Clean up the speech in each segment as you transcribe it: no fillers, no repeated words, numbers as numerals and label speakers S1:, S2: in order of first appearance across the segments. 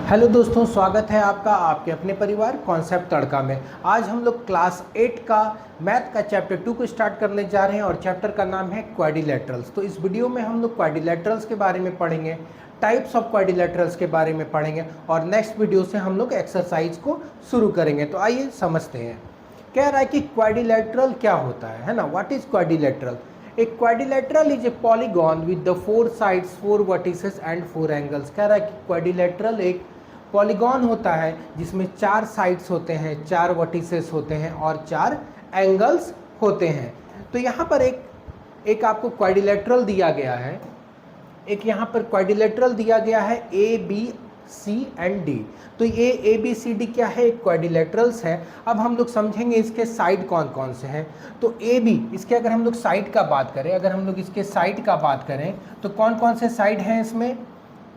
S1: Hello दोस्तों, स्वागत है आपका आपके अपने परिवार कॉन्सेप्ट तड़का में। आज हम लोग क्लास 8 का मैथ का चैप्टर 2 को स्टार्ट करने जा रहे हैं और चैप्टर का नाम है क्वाड्रिलेटरल्स। तो इस वीडियो में हम लोग क्वाड्रिलेटरल्स के बारे में पढ़ेंगे, टाइप्स ऑफ क्वाड्रिलेटरल्स के बारे में पढ़ेंगे और नेक्स्ट वीडियो से हम लोग एक्सरसाइज को शुरू करेंगे। तो आइए समझते हैं। कह रहा है कि क्वाड्रिलेटरल क्या होता है ना। What is quadrilateral? A quadrilateral is a polygon with the 4 sides, 4 vertices and 4 angles। कह रहा है कि क्वाड्रिलेटरल एक पॉलीगॉन होता है जिसमें 4 साइड्स होते हैं, 4 वर्टिसेस होते हैं और 4 एंगल्स होते हैं। तो यहाँ पर एक आपको क्वाड्रिलेटरल दिया गया है, एक यहाँ पर क्वाड्रिलेटरल दिया गया है A B C and D. तो ये ए बी सी डी क्या है? एक क्वाड्रिलेटरल्स है। अब हम लोग समझेंगे इसके साइड कौन कौन से हैं। तो ए बी, इसके अगर हम लोग साइड का बात करें, अगर हम लोग इसके साइड का बात करें तो कौन कौन से साइड हैं इसमें?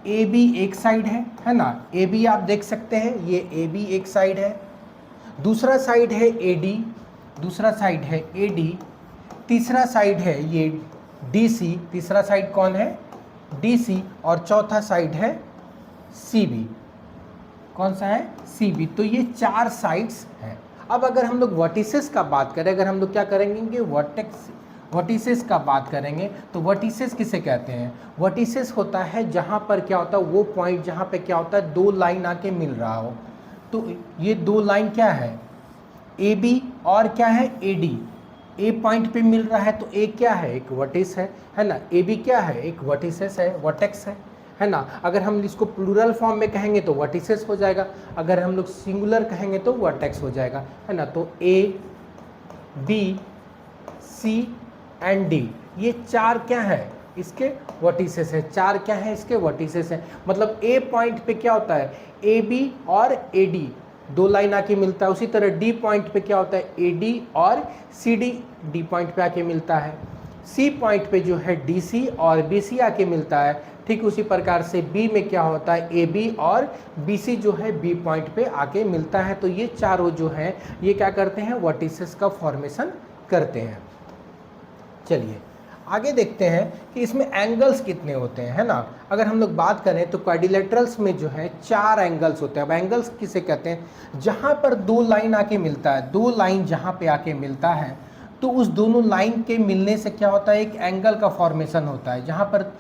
S1: ए बी एक साइड है ना। ए बी आप देख सकते हैं, ये ए बी एक साइड है। दूसरा साइड है ए डी, दूसरा साइड है ए डी। तीसरा साइड है ये डी सी, तीसरा साइड कौन है? D C. और चौथा साइड है सी बी। कौन सा है? C B. तो ये 4 साइड्स हैं। अब अगर हम लोग वर्टिसेस का बात करें, अगर हम लोग क्या करेंगे, वर्टिसेस का बात करेंगे तो वर्टिसेस किसे कहते हैं? वर्टिसेस होता है जहाँ पर क्या होता है, वो पॉइंट जहाँ पे क्या होता है, 2 लाइन आके मिल रहा हो। तो ये 2 लाइन क्या है? ए बी और क्या है? A D. ए पॉइंट पे मिल रहा है तो ए क्या है? एक वर्टिस है ना। ए बी क्या है? एक वर्टिसेस है, वर्टेक्स है ना। अगर हम इसको प्लूरल फॉर्म में कहेंगे तो वर्टिसेस हो जाएगा, अगर हम लोग सिंगुलर कहेंगे तो वर्टेक्स हो जाएगा, है ना। तो A B C and D, ये 4 क्या है? इसके वर्टिसेस है। 4 क्या है? इसके वर्टिसेस है। मतलब ए पॉइंट पे क्या होता है? ए बी और ए डी 2 लाइन आके मिलता है। उसी तरह डी पॉइंट पे क्या होता है? ए डी और सी डी डी पॉइंट पे आके मिलता है। सी पॉइंट पे जो है डी सी और बी सी आके मिलता है। ठीक उसी प्रकार से बी में क्या होता है? ए बी और बी सी जो है बी पॉइंट पे आके मिलता है। तो ये चारों जो हैं ये क्या करते हैं? वर्टिसेस का फॉर्मेशन करते हैं। चलिए आगे देखते हैं कि इसमें एंगल्स कितने होते हैं, है ना। अगर हम लोग बात करें तो क्वाड्रिलेटरल्स में जो है 4 एंगल्स होते हैं। अब एंगल्स किसे कहते हैं? जहाँ पर 2 लाइन आके मिलता है, 2 लाइन जहाँ पे आके मिलता है तो उस दोनों लाइन के मिलने से क्या होता है? एक एंगल का फॉर्मेशन होता है। जहाँ पर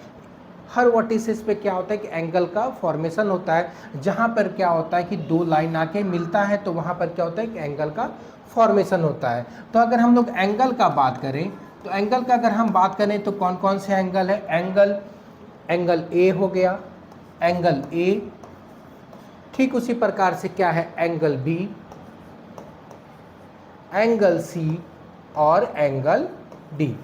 S1: हर वर्टिसेस पे क्या होता है कि एंगल का फॉर्मेशन होता है। जहाँ पर क्या होता है कि 2 लाइन आके मिलता है तो वहाँ पर क्या होता है कि एंगल का फॉर्मेशन होता है। तो अगर हम लोग एंगल का बात करें तो एंगल का अगर हम बात करें तो कौन कौन से एंगल है? एंगल ए हो गया, एंगल ए। ठीक उसी प्रकार से क्या है? एंगल बी, एंगल सी और एंगल डी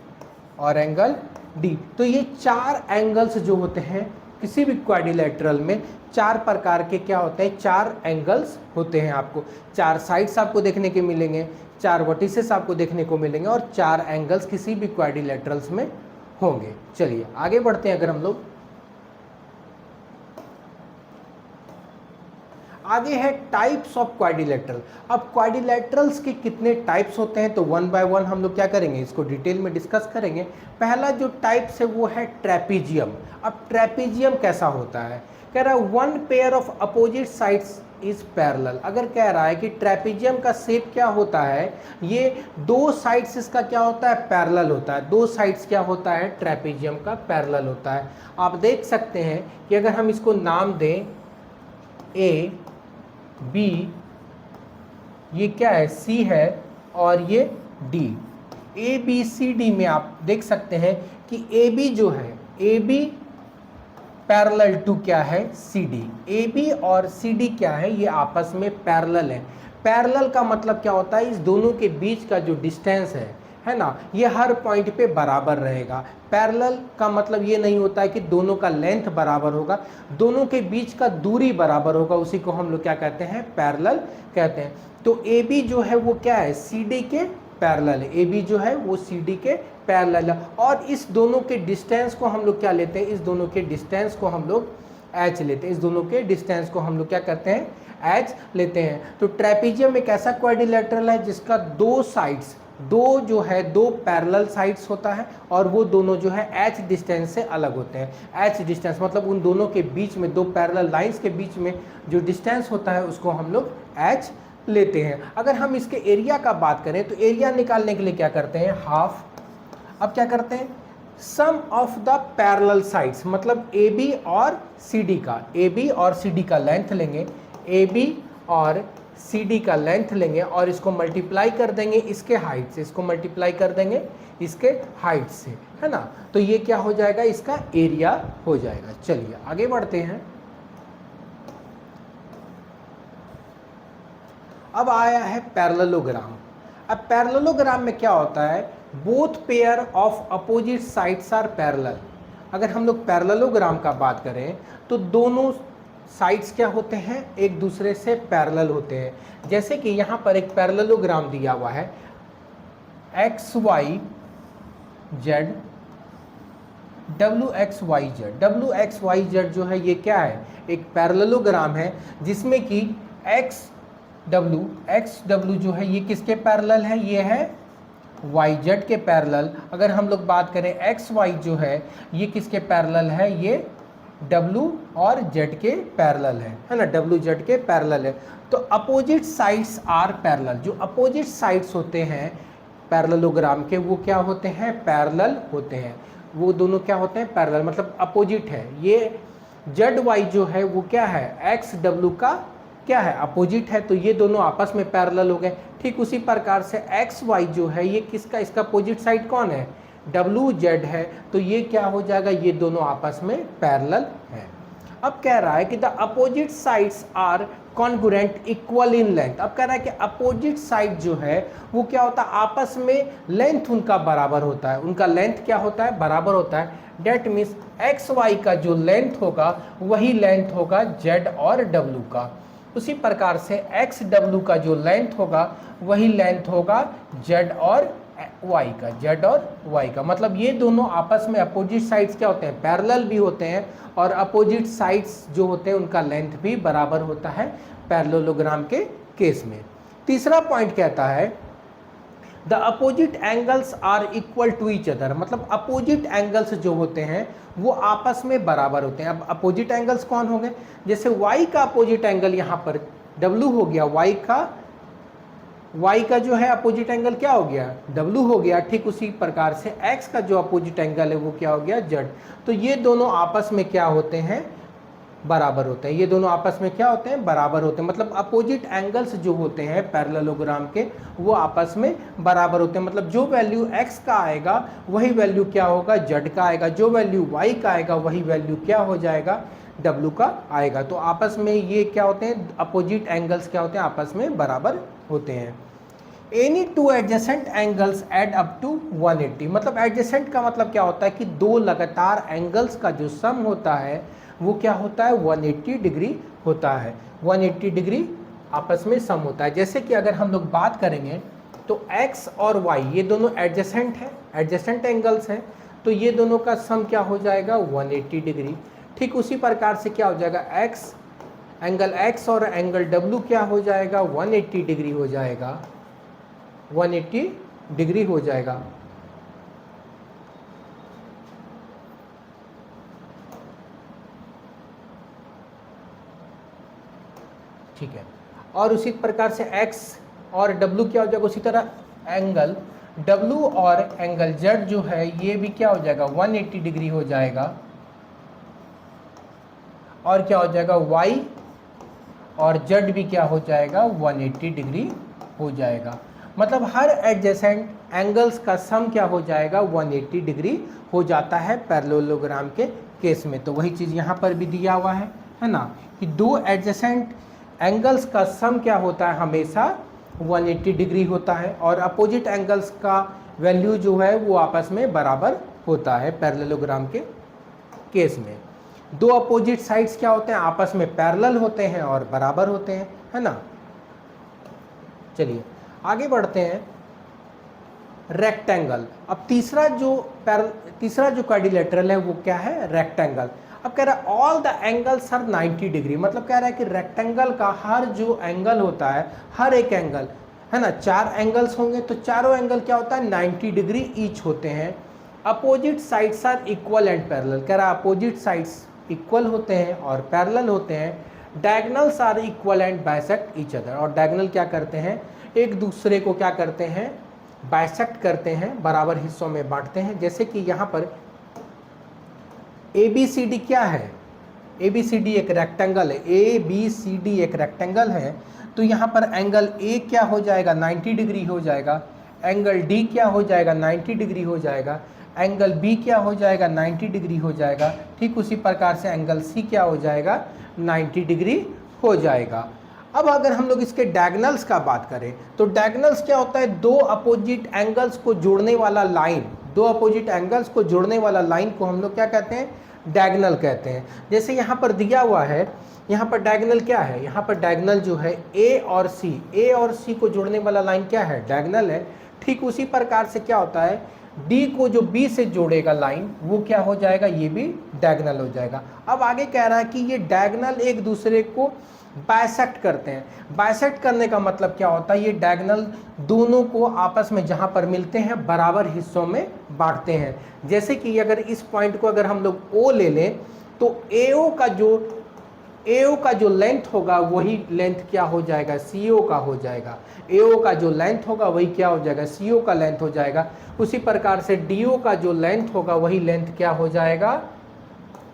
S1: और एंगल डी। तो ये 4 एंगल्स जो होते हैं किसी भी क्वाड्रिलेटरल में 4 प्रकार के क्या होते हैं? 4 एंगल्स होते हैं। आपको 4 साइड्स आपको देखने के मिलेंगे, 4 वर्टिसेस आपको देखने को मिलेंगे और 4 एंगल्स किसी भी क्वाड्रिलेटरल्स में होंगे। चलिए आगे बढ़ते हैं। अगर हम लोग आगे है टाइप्स ऑफ क्वाड्रिलेटरल। अब क्वाड्रिलेटरल्स के कितने टाइप्स होते हैं तो 1 बाय 1 हम लोग क्या करेंगे, इसको डिटेल में डिस्कस करेंगे। पहला जो टाइप्स है वो है ट्रेपीजियम। अब ट्रेपीजियम कैसा होता है? कह रहा है 1 pair of opposite sides is parallel. अगर कह रहा है कि ट्रेपीजियम का शेप क्या होता है, ये 2 साइड्स इसका क्या होता है? पैरेलल होता है। 2 साइड्स क्या होता है? ट्रेपीजियम का पैरेलल होता है। आप देख सकते हैं कि अगर हम इसको नाम दें ए बी, ये क्या है? सी है और ये D. A B C D में आप देख सकते हैं कि ए बी जो है, ए बी पैरेलल टू क्या है? C D. ए बी और सी डी क्या है? ये आपस में पैरेलल है। पैरेलल का मतलब क्या होता है? इस दोनों के बीच का जो डिस्टेंस है ना, ये हर पॉइंट पे बराबर रहेगा। पैरेलल का मतलब ये नहीं होता है कि दोनों का लेंथ बराबर होगा, दोनों के बीच का दूरी बराबर होगा। उसी को हम लोग क्या कहते हैं? पैरेलल कहते हैं। तो ए बी जो है वो क्या है? सी डी के पैरेलल है। ए बी जो है वो सी डी के पैरेलल है। और इस दोनों के डिस्टेंस को हम लोग क्या लेते हैं? इस दोनों के डिस्टेंस को हम लोग एच लेते हैं। इस दोनों के डिस्टेंस को हम लोग क्या करते हैं? एच लेते हैं। तो ट्रेपीजियम एक ऐसा क्वाड्रिलेटरल है जिसका 2 साइड्स दो जो है दो पैरेलल साइड्स होता है और वो दोनों जो है h डिस्टेंस से अलग होते हैं। h डिस्टेंस मतलब उन दोनों के बीच में, दो पैरेलल लाइंस के बीच में जो डिस्टेंस होता है उसको हम लोग h लेते हैं। अगर हम इसके एरिया का बात करें तो एरिया निकालने के लिए क्या करते हैं, हाफ। अब क्या करते हैं, सम ऑफ द पैरेलल साइड्स, मतलब AB और CD का, AB और CD का लेंथ लेंगे, AB और CD का लेंथ लेंगे और इसको मल्टीप्लाई कर देंगे इसके हाइट से, इसको मल्टीप्लाई कर देंगे इसके हाइट से, है ना। तो ये क्या हो जाएगा, इसका एरिया हो जाएगा। चलिए आगे बढ़ते हैं। अब आया है पैरेललोग्राम। अब पैरेललोग्राम में क्या होता है, both pair of opposite sides are parallel. अगर हम लोग पैरेललोग्राम का बात करें तो दोनों साइड्स क्या होते हैं, एक दूसरे से पैरेलल होते हैं। जैसे कि यहाँ पर एक पैरेललोग्राम दिया हुआ है, X Y Z, W X Y Z जो है ये क्या है, एक पैरेललोग्राम है जिसमें कि एक्स डब्ल्यू जो है ये किसके पैरेलल है, ये है वाई जेड के पैरेलल। अगर हम लोग बात करें एक्स वाई जो है ये किसके पैरेलल है, ये W और Z के पैरेलल है ना, W Z के पैरेलल है। तो अपोजिट साइड्स आर पैरेलल, जो अपोजिट साइड्स होते हैं पैरेललोग्राम के वो क्या होते हैं, पैरेलल होते हैं। वो दोनों क्या होते हैं, पैरेलल मतलब अपोजिट है। ये ZY जो है वो क्या है, XW का क्या है, अपोजिट है, तो ये दोनों आपस में पैरेलल हो गए। ठीक उसी प्रकार से XY जो है ये किसका, इसका अपोजिट साइड कौन है, WZ है, तो ये क्या हो जाएगा, ये दोनों आपस में पैरेलल है। अब कह रहा है कि the opposite sides are congruent equal in length. अब कह रहा है कि अपोजिट साइड जो है वो क्या होता है, आपस में लेंथ उनका बराबर होता है, उनका लेंथ क्या होता है, बराबर होता है। डेट मीन्स XY का जो लेंथ होगा वही लेंथ होगा Z और W का। उसी प्रकार से XW का जो लेंथ होगा वही लेंथ होगा Z और Y का, Z और Y का। मतलब ये दोनों आपस में अपोजिट साइड्स क्या होते हैं, पैरेलल भी होते हैं और अपोजिट साइड्स जो होते हैं उनका लेंथ भी बराबर होता है पैरेललोग्राम के केस में। तीसरा पॉइंट कहता है the opposite angles are equal to each other, मतलब अपोजिट एंगल्स जो होते हैं वो आपस में बराबर होते हैं। अब अपोजिट एंगल्स कौन हो गए, जैसे y का अपोजिट एंगल यहाँ पर W हो गया, y का जो है अपोजिट एंगल क्या हो गया, W हो गया। ठीक उसी प्रकार से x का जो अपोजिट एंगल है वो क्या हो गया, Z। तो ये दोनों आपस में क्या होते हैं, बराबर होते हैं। ये दोनों आपस में क्या होते हैं, बराबर होते हैं। मतलब अपोजिट एंगल्स जो होते हैं पैरेललोग्राम के वो आपस में बराबर होते हैं। मतलब जो वैल्यू x का आएगा वही वैल्यू क्या होगा, Z का आएगा। जो वैल्यू y का आएगा वही वैल्यू क्या हो जाएगा, W का आएगा। तो आपस में ये क्या होते हैं, अपोजिट एंगल्स क्या होते हैं, आपस में बराबर होते हैं। Any two adjacent angles add up to 180, मतलब एडजेसेंट का मतलब क्या होता है कि दो लगातार एंगल्स का जो सम होता है वो क्या होता है, 180 डिग्री होता है। 180 डिग्री आपस में सम होता है। जैसे कि अगर हम लोग बात करेंगे तो x और y ये दोनों एडजेसेंट है, एडजेसेंट एंगल्स हैं, तो ये दोनों का सम क्या हो जाएगा, 180 डिग्री। ठीक उसी प्रकार से क्या हो जाएगा, एंगल x और एंगल w क्या हो जाएगा, 180 डिग्री हो जाएगा, 180 डिग्री हो जाएगा। ठीक है, और उसी प्रकार से x और w क्या हो जाएगा, उसी तरह एंगल w और एंगल z जो है ये भी क्या हो जाएगा, 180 डिग्री हो जाएगा। और क्या हो जाएगा, y और z भी क्या हो जाएगा, 180 डिग्री हो जाएगा। मतलब हर एडजेसेंट एंगल्स का सम क्या हो जाएगा, 180 डिग्री हो जाता है पैरेललोग्राम के केस में। तो वही चीज़ यहाँ पर भी दिया हुआ है ना, कि दो एडजेसेंट एंगल्स का सम क्या होता है, हमेशा 180 डिग्री होता है और अपोजिट एंगल्स का वैल्यू जो है वो आपस में बराबर होता है पैरेललोग्राम के केस में। दो अपोजिट साइड्स क्या होते हैं, आपस में पैरेलल होते हैं और बराबर होते हैं, है ना। चलिए आगे बढ़ते हैं। रेक्टेंगल, अब तीसरा जो क्वाड्रिलेटरल है वो क्या है, रेक्टेंगल। अब कह रहा है all the angles are 90 degree, मतलब कह रहा है कि रेक्टेंगल का हर जो एंगल होता है, हर एक एंगल है ना, 4 एंगल्स होंगे तो चारों एंगल क्या होता है 90 डिग्री ईच होते हैं। Opposite sides are equal and parallel, कह रहा है अपोजिट साइड्स इक्वल होते हैं और पैरेलल होते हैं। Diagonals are equal and bisect each other, और डायगोनल क्या करते हैं, एक दूसरे को क्या करते हैं, बाइसेक्ट करते हैं, बराबर हिस्सों में बांटते हैं। जैसे कि यहाँ पर ABCD क्या है, ABCD एक रेक्टेंगल है, ABCD एक रेक्टेंगल है, तो यहाँ पर एंगल A क्या हो जाएगा 90 डिग्री हो जाएगा, एंगल D क्या हो जाएगा 90 डिग्री हो जाएगा, एंगल B क्या हो जाएगा 90 डिग्री हो जाएगा। ठीक उसी प्रकार से एंगल C क्या हो जाएगा 90 डिग्री हो जाएगा। अब अगर हम लोग इसके डायगोनल्स का बात करें तो डायगोनल्स क्या होता है, दो अपोजिट एंगल्स को जोड़ने वाला लाइन, दो अपोजिट एंगल्स को जोड़ने वाला लाइन को हम लोग क्या कहते हैं, डायगोनल कहते हैं। जैसे यहाँ पर दिया हुआ है, यहाँ पर डायगोनल क्या है, यहाँ पर डायगोनल जो है A और C को जोड़ने वाला लाइन क्या है, डायगोनल है। ठीक उसी प्रकार से क्या होता है, D को जो B से जोड़ेगा लाइन वो क्या हो जाएगा, ये भी डायगोनल हो जाएगा। अब आगे कह रहा है कि ये डायगोनल एक दूसरे को बाइसेक्ट करते हैं। बाइसेक्ट करने का मतलब क्या होता है, ये डायगोनल दोनों को आपस में जहां पर मिलते हैं बराबर हिस्सों में बांटते हैं। जैसे कि अगर इस पॉइंट को अगर हम लोग O ले लें तो AO का जो लेंथ होगा वही लेंथ क्या हो जाएगा, CO का हो जाएगा। AO का जो लेंथ होगा वही क्या हो जाएगा, CO का लेंथ हो जाएगा। उसी प्रकार से DO का जो लेंथ होगा वही लेंथ क्या हो जाएगा,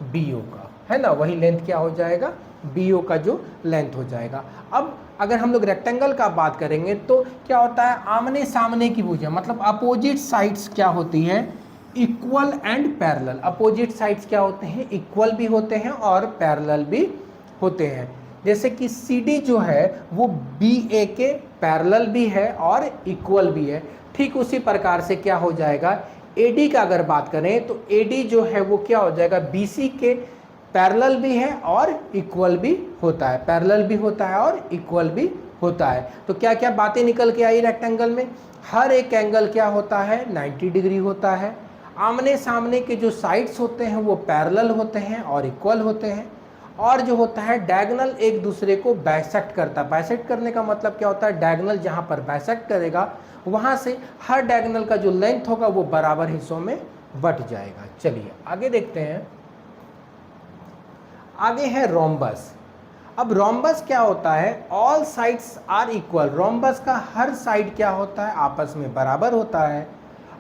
S1: BO का, है ना, वही लेंथ क्या हो जाएगा, BO का जो लेंथ हो जाएगा। अब अगर हम लोग रेक्टेंगल का बात करेंगे तो क्या होता है, आमने सामने की भुजा, मतलब अपोजिट साइड्स क्या होती है, equal and parallel. Opposite sides क्या होते हैं, इक्वल भी होते हैं और पैरेलल भी होते हैं। जैसे कि CD जो है वो BA के पैरेलल भी है और इक्वल भी है। ठीक उसी प्रकार से क्या हो जाएगा, AD का अगर बात करें तो AD जो है वो क्या हो जाएगा, BC के पैरेलल भी है और इक्वल भी होता है, पैरेलल भी होता है और इक्वल भी होता है। तो क्या क्या बातें निकल के आई रेक्टेंगल में, हर एक एंगल क्या होता है 90 डिग्री होता है। आमने सामने के जो साइड्स होते हैं वो पैरेलल होते हैं और इक्वल होते हैं। और जो होता है डायगोनल एक दूसरे को बाइसेक्ट करता है। बाइसेक्ट करने का मतलब क्या होता है, डायगोनल जहाँ पर बाइसेक्ट करेगा वहाँ से हर डायगोनल का जो लेंथ होगा वो बराबर हिस्सों में बट जाएगा। चलिए आगे देखते हैं। आगे है रोम्बस। अब रोम्बस क्या होता है, all sides are equal. Rhombus का हर साइड क्या होता है, आपस में बराबर होता है।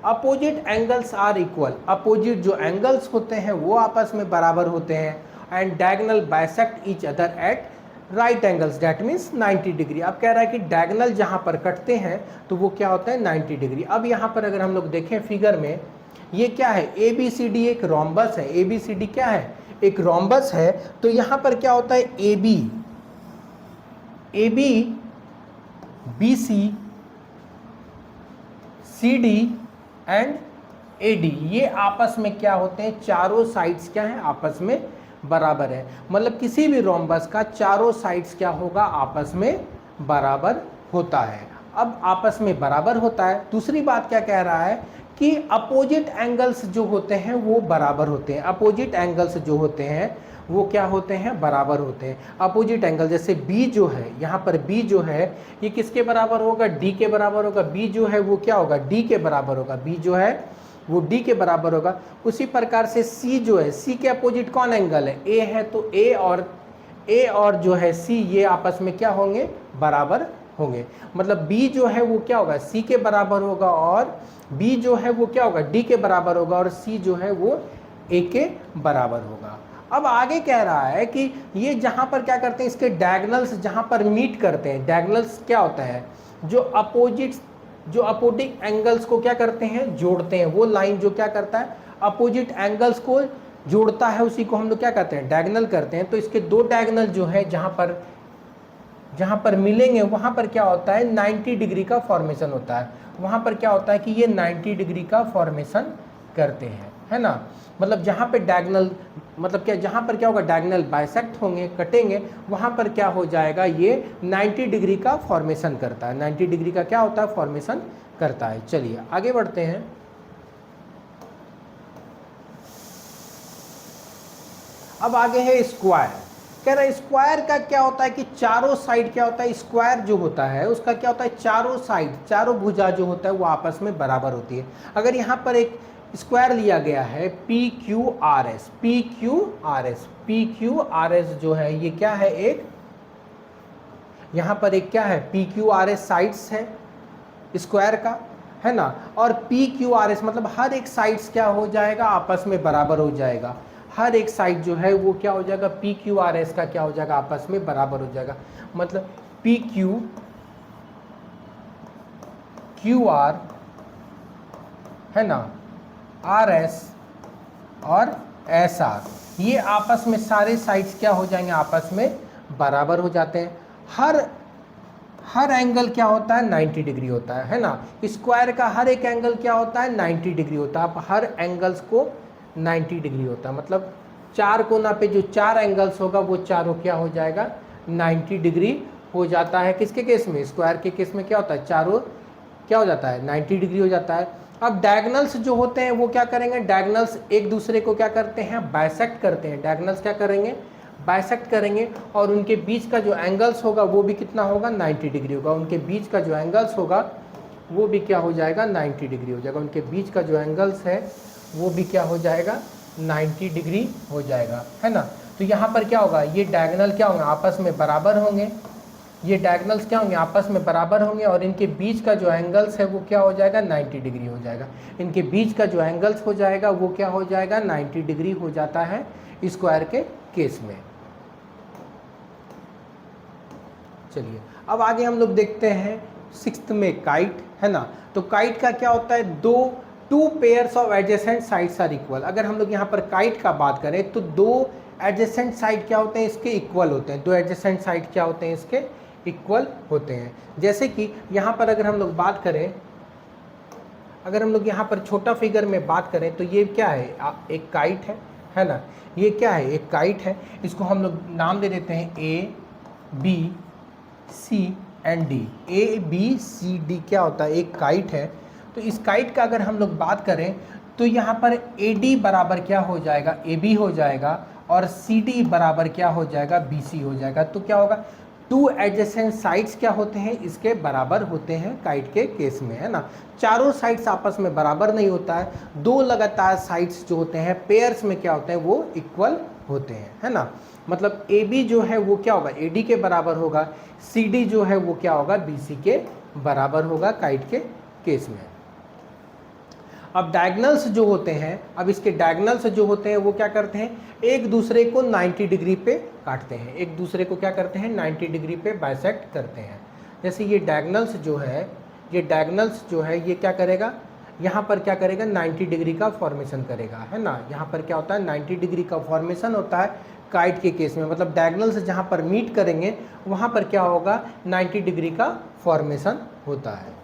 S1: Opposite angles are equal, opposite जो एंगल्स होते हैं वो आपस में बराबर होते हैं। And diagonal bisect each other at right angles, that means 90 degree. अब कह रहा है कि डायगोनल जहाँ पर कटते हैं तो वो क्या होता है 90 डिग्री। अब यहाँ पर अगर हम लोग देखें फिगर में, ये क्या है, ABCD एक रोम्बस है। ABCD क्या है, एक रोम्बस है। तो यहाँ पर क्या होता है, AB, BC, CD and AD, ये आपस में क्या होते हैं, चारों साइड्स क्या हैं, आपस में बराबर है। मतलब किसी भी रोम्बस का चारों साइड्स क्या होगा, आपस में बराबर होता है। अब आपस में बराबर होता है। दूसरी बात क्या कह रहा है कि अपोजिट एंगल्स जो होते हैं वो बराबर होते हैं। अपोजिट एंगल्स जो होते हैं वो क्या होते हैं, बराबर होते हैं। अपोजिट एंगल जैसे B जो है, यहाँ पर B जो है ये किसके बराबर होगा, D के बराबर होगा। B जो है वो क्या होगा, D के बराबर होगा। B जो है वो D के बराबर होगा। उसी प्रकार से C जो है, C के अपोजिट कौन एंगल है, A है, तो A और जो है C ये आपस में क्या होंगे, बराबर होंगे। मतलब B जो है वो क्या होगा, C के बराबर होगा, और B जो है वो क्या होगा, D के बराबर होगा, और C जो है वो A के बराबर होगा। अब आगे कह रहा है कि ये जहाँ पर क्या करते हैं, इसके डायगोनल्स जहाँ पर मीट करते हैं, डायगोनल्स क्या होता है, जो अपोजिट एंगल्स को क्या करते हैं, जोड़ते हैं। वो लाइन जो क्या करता है, अपोजिट एंगल्स को जोड़ता है, उसी को हम लोग क्या कहते हैं, डायगोनल करते हैं। तो इसके दो डायगोनल जो है जहाँ पर मिलेंगे वहाँ पर क्या होता है, 90 डिग्री का फॉर्मेशन होता है। वहाँ पर क्या होता है कि ये 90 डिग्री का फॉर्मेशन करते हैं, है ना। मतलब जहाँ पे डायगोनल, मतलब क्या, जहाँ पर क्या होगा, डायगोनल बाइसेक्ट होंगे, कटेंगे, वहाँ पर क्या हो जाएगा, ये 90 डिग्री का फॉर्मेशन करता है। 90 डिग्री का क्या होता है, फॉर्मेशन करता है। चलिए आगे बढ़ते हैं। अब आगे है स्क्वायर। कह रहा है स्क्वायर का क्या होता है कि चारों साइड क्या होता है, स्क्वायर जो होता है उसका क्या होता है, चारों साइड, चारों भुजा जो होता है वो आपस में बराबर होती है। अगर यहाँ पर एक स्क्वायर लिया गया है P Q R S, P Q R S, P Q R S जो है ये क्या है, एक यहाँ पर एक क्या है, P Q R S sides है स्क्वायर का, है ना। और पी क्यू आर एस मतलब हर एक साइड्स क्या हो जाएगा, आपस में बराबर हो जाएगा। हर एक साइड जो है वो क्या हो जाएगा, पी क्यू आर एस का क्या हो जाएगा, आपस में बराबर हो जाएगा। मतलब पी क्यू क्यू आर, है ना, आर एस और एस आर, ये आपस में सारे साइड्स क्या हो जाएंगे, आपस में बराबर हो जाते हैं। हर एंगल क्या होता है, 90 डिग्री होता है ना। स्क्वायर का हर एक एंगल क्या होता है, 90 डिग्री होता है। अब हर एंगल्स को 90 डिग्री होता है, मतलब चार कोना पे जो चार एंगल्स होगा वो चारों क्या हो जाएगा, 90 डिग्री हो जाता है। किसके केस में, स्क्वायर के केस में क्या होता है, चारों क्या हो जाता है, 90 डिग्री हो जाता है। अब डायगोनल्स जो होते हैं वो क्या करेंगे, डायगोनल्स एक दूसरे को क्या करते हैं, बाइसेक्ट करते हैं। डायगोनल्स क्या करेंगे, बाइसेक्ट करेंगे, और उनके बीच का जो एंगल्स होगा वो भी कितना होगा, 90 डिग्री होगा। उनके बीच का जो एंगल्स होगा वो भी क्या हो जाएगा, 90 डिग्री हो जाएगा। उनके बीच का जो एंगल्स है वो भी क्या हो जाएगा, 90 डिग्री हो जाएगा, है ना। तो यहाँ पर क्या होगा, ये डायगोनल क्या होंगे, आपस में बराबर होंगे। ये डायगोनल्स क्या होंगे, आपस में बराबर होंगे, और इनके बीच का जो एंगल्स है वो क्या हो जाएगा, 90 डिग्री हो जाएगा। इनके बीच का जो एंगल्स हो जाएगा वो क्या हो जाएगा, 90 डिग्री हो जाता है स्क्वायर के केस में। चलिए अब आगे हम लोग देखते हैं 6th में काइट, है ना। तो काइट का क्या होता है, two pairs of adjacent sides are equal. अगर हम लोग यहाँ पर काइट का बात करें तो दो एडजेसेंट साइड क्या होते हैं, इसके इक्वल होते हैं। दो एडजेसेंट साइड क्या होते हैं, इसके इक्वल होते हैं। जैसे कि यहाँ पर अगर हम लोग बात करें, अगर हम लोग यहाँ पर छोटा फिगर में बात करें तो ये क्या है, एक काइट है ना। ये क्या है, एक काइट है। इसको हम लोग नाम दे देते हैं A B C and D. A B C D क्या होता है, एक काइट है। तो इस काइट का अगर हम लोग बात करें तो यहाँ पर ए डी बराबर क्या हो जाएगा, ए बी हो जाएगा, और सी डी बराबर क्या हो जाएगा, बी सी हो जाएगा। तो क्या होगा, टू एडजेसेंट साइड्स क्या होते हैं, इसके बराबर होते हैं काइट के केस में, है ना। चारों साइड्स आपस में बराबर नहीं होता है। दो लगातार साइड्स जो होते हैं पेयर्स में क्या होते हैं, वो इक्वल होते हैं, है ना। मतलब ए बी जो है वो क्या होगा, ए डी के बराबर होगा। सी डी जो है वो क्या होगा, बी सी के बराबर होगा काइट के केस में। अब डायगोनल्स जो होते हैं, अब इसके डायगोनल्स जो होते हैं वो क्या करते हैं, एक दूसरे को 90 डिग्री पे काटते हैं। एक दूसरे को क्या करते हैं, 90 डिग्री पे बाइसेक्ट करते हैं। जैसे ये डायगोनल्स जो है, ये डायगोनल्स जो है ये क्या करेगा, यहाँ पर क्या करेगा, 90 डिग्री का फॉर्मेशन करेगा, है ना। यहाँ पर क्या होता है, 90 डिग्री का फॉर्मेशन होता है काइट के केस में। मतलब डायगोनल्स जहाँ पर मीट करेंगे वहाँ पर क्या होगा, 90 डिग्री का फॉर्मेशन होता है।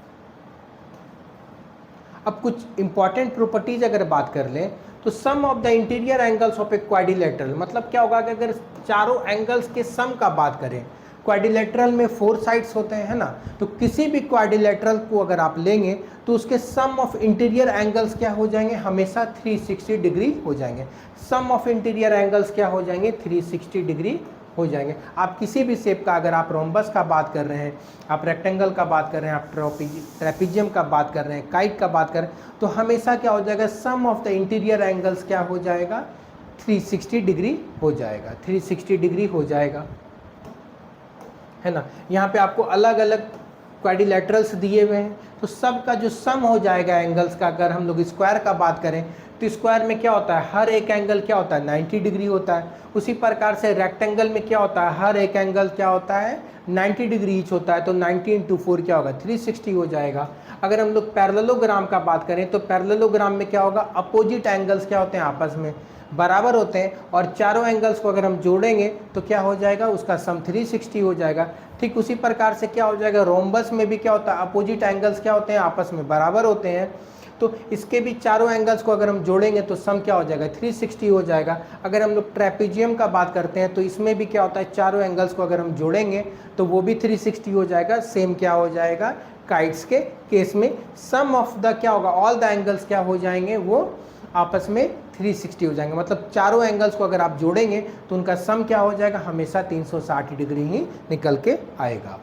S1: अब कुछ इंपॉर्टेंट प्रॉपर्टीज अगर बात कर लें तो sum of the interior angles of a quadrilateral, मतलब क्या होगा कि अगर चारों एंगल्स के सम का बात करें, क्वाड्रिलेटरल में 4 साइड्स होते हैं, है ना। तो किसी भी क्वाड्रिलेटरल को अगर आप लेंगे तो उसके सम ऑफ इंटीरियर एंगल्स क्या हो जाएंगे, हमेशा 360 डिग्री हो जाएंगे। सम ऑफ इंटीरियर एंगल्स क्या हो जाएंगे, 360 डिग्री हो जाएंगे। आप किसी भी शेप का, अगर आप रोम्बस का बात कर रहे हैं, आप रेक्टेंगल का बात कर रहे हैं, आप ट्रेपीजियम का बात कर रहे हैं, काइट का बात कर रहे हैं, तो हमेशा क्या हो जाएगा, सम ऑफ द इंटीरियर एंगल्स क्या हो जाएगा, 360 डिग्री हो जाएगा। 360 डिग्री हो जाएगा, है ना। यहाँ पे आपको अलग अलग क्वाड्रिलेटरल्स दिए हुए हैं, तो सब का जो सम हो जाएगा एंगल्स का, अगर हम लोग स्क्वायर का बात करें तो स्क्वायर में क्या होता है, हर एक एंगल क्या होता है, 90 डिग्री होता है। उसी प्रकार से रेक्टेंगल में क्या होता है, हर एक एंगल क्या होता है, 90 डिग्री ईच होता है। तो 90 × 4 क्या होगा, 360 हो जाएगा। अगर हम लोग पैरेललोग्राम का बात करें तो पैरेललोग्राम में क्या होगा, अपोजिट एंगल्स क्या होते हैं, आपस में बराबर होते हैं, और चारों एंगल्स को अगर हम जोड़ेंगे तो क्या हो जाएगा, उसका सम 360 हो जाएगा। ठीक उसी प्रकार से क्या हो जाएगा, रोम्बस में भी क्या होता है, अपोजिट एंगल्स क्या होते हैं, आपस में बराबर होते हैं। तो इसके भी चारों एंगल्स को अगर हम जोड़ेंगे तो सम क्या हो जाएगा, 360 हो जाएगा। अगर हम लोग ट्रेपीजियम का बात करते हैं तो इसमें भी क्या होता है, चारों एंगल्स को अगर हम जोड़ेंगे तो वो भी 360 हो जाएगा। सेम क्या हो जाएगा, काइट्स के केस में सम ऑफ द क्या होगा, ऑल द एंगल्स क्या हो जाएंगे, वो आपस में 360 हो जाएंगे। मतलब चारों एंगल्स को अगर आप जोड़ेंगे तो उनका सम क्या हो जाएगा, हमेशा 360 डिग्री ही निकल के आएगा।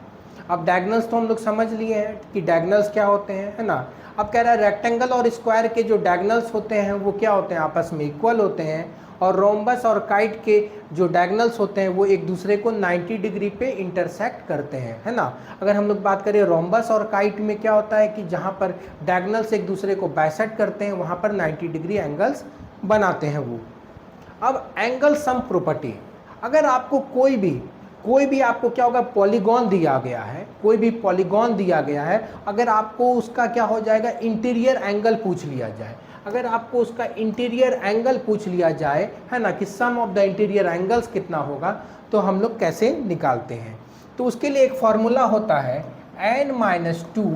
S1: अब डायगोनल्स तो हम लोग समझ लिए हैं कि डायगोनल्स क्या होते हैं, है ना। अब कह रहा है रेक्टेंगल और स्क्वायर के जो डायगोनल्स होते हैं वो क्या होते हैं, आपस में इक्वल होते हैं, और रोम्बस और काइट के जो डायगोनल्स होते हैं वो एक दूसरे को 90 डिग्री पे इंटरसेक्ट करते हैं, है ना। अगर हम लोग बात करें रोम्बस और काइट में क्या होता है कि जहाँ पर डायगोनल्स एक दूसरे को बाइसेक्ट करते हैं वहाँ पर 90 डिग्री एंगल्स बनाते हैं वो। अब एंगल सम प्रॉपर्टी, अगर आपको कोई भी आपको क्या होगा, पॉलीगॉन दिया गया है, कोई भी पॉलीगॉन दिया गया है, अगर आपको उसका क्या हो जाएगा, इंटीरियर एंगल पूछ लिया जाए, अगर आपको उसका इंटीरियर एंगल पूछ लिया जाए, है ना, कि सम ऑफ द इंटीरियर एंगल्स कितना होगा, तो हम लोग कैसे निकालते हैं। तो उसके लिए एक फॉर्मूला होता है n-2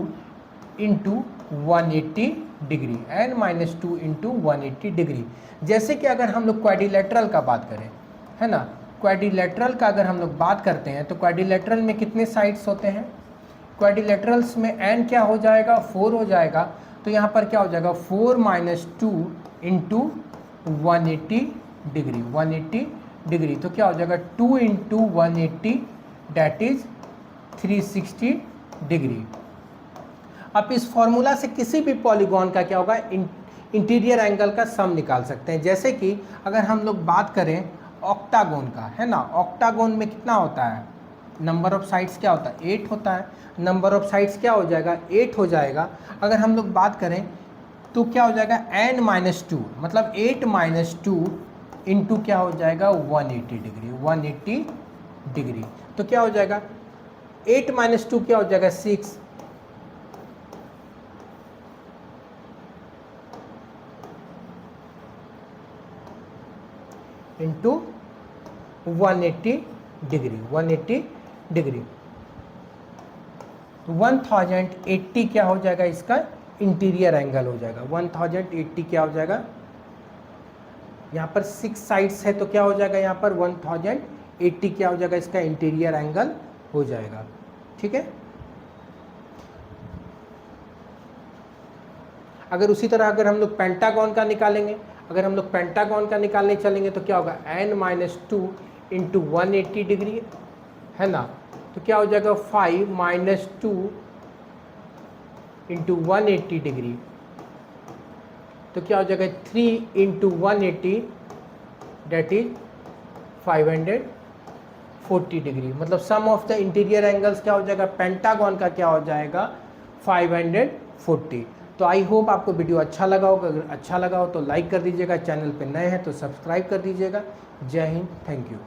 S1: into 180 degree, n-2 into 180 degree. जैसे कि अगर हम लोग क्वाड्रिलेटरल का बात करें, है ना, क्वाड्रिलेटरल का अगर हम लोग बात करते हैं तो क्वाड्रिलेटरल में कितने साइड्स होते हैं, क्वाड्रिलेटरल्स में n क्या हो जाएगा, 4 हो जाएगा। तो यहाँ पर क्या हो जाएगा, 4 - 2 इंटू 180 डिग्री, 180 डिग्री। तो क्या हो जाएगा 2 इंटू 180 डैट इज 360 डिग्री। आप इस फॉर्मूला से किसी भी पॉलीगॉन का क्या होगा, इंटीरियर एंगल का सम निकाल सकते हैं। जैसे कि अगर हम लोग बात करें ऑक्टागोन का, है ना, ऑक्टागोन में कितना होता है, नंबर ऑफ साइड्स क्या होता है, 8 होता है। नंबर ऑफ साइड्स क्या हो जाएगा, 8 हो जाएगा। अगर हम लोग बात करें तो क्या हो जाएगा n-2, मतलब 8 - 2 इंटू क्या हो जाएगा 180 डिग्री, 180 डिग्री। तो क्या हो जाएगा 8 - 2 क्या हो जाएगा 6, इंटू 180 डिग्री, 180 डिग्री। 1080 क्या हो जाएगा, इसका इंटीरियर एंगल हो जाएगा। 1080 क्या हो जाएगा, यहाँ पर 6 साइड्स है तो क्या हो जाएगा, यहाँ पर 1080 क्या हो जाएगा, इसका इंटीरियर एंगल हो जाएगा। ठीक है। अगर उसी तरह अगर हम लोग पेंटागन का निकालेंगे, अगर हम लोग पेंटागन का निकालने चलेंगे तो क्या होगा n-2 इंटू 180 डिग्री, है ना। तो क्या हो जाएगा 5 - 2 इंटू 180 डिग्री। तो क्या हो जाएगा 3 इंटू 180 डेट इज 540 डिग्री। मतलब सम ऑफ द इंटीरियर एंगल्स क्या हो जाएगा, पेंटागन का क्या हो जाएगा 540। तो आई होप आपको वीडियो अच्छा लगा होगा। अगर अच्छा लगा हो तो लाइक कर दीजिएगा, चैनल पे नए हैं तो सब्सक्राइब कर दीजिएगा। जय हिंद, थैंक यू।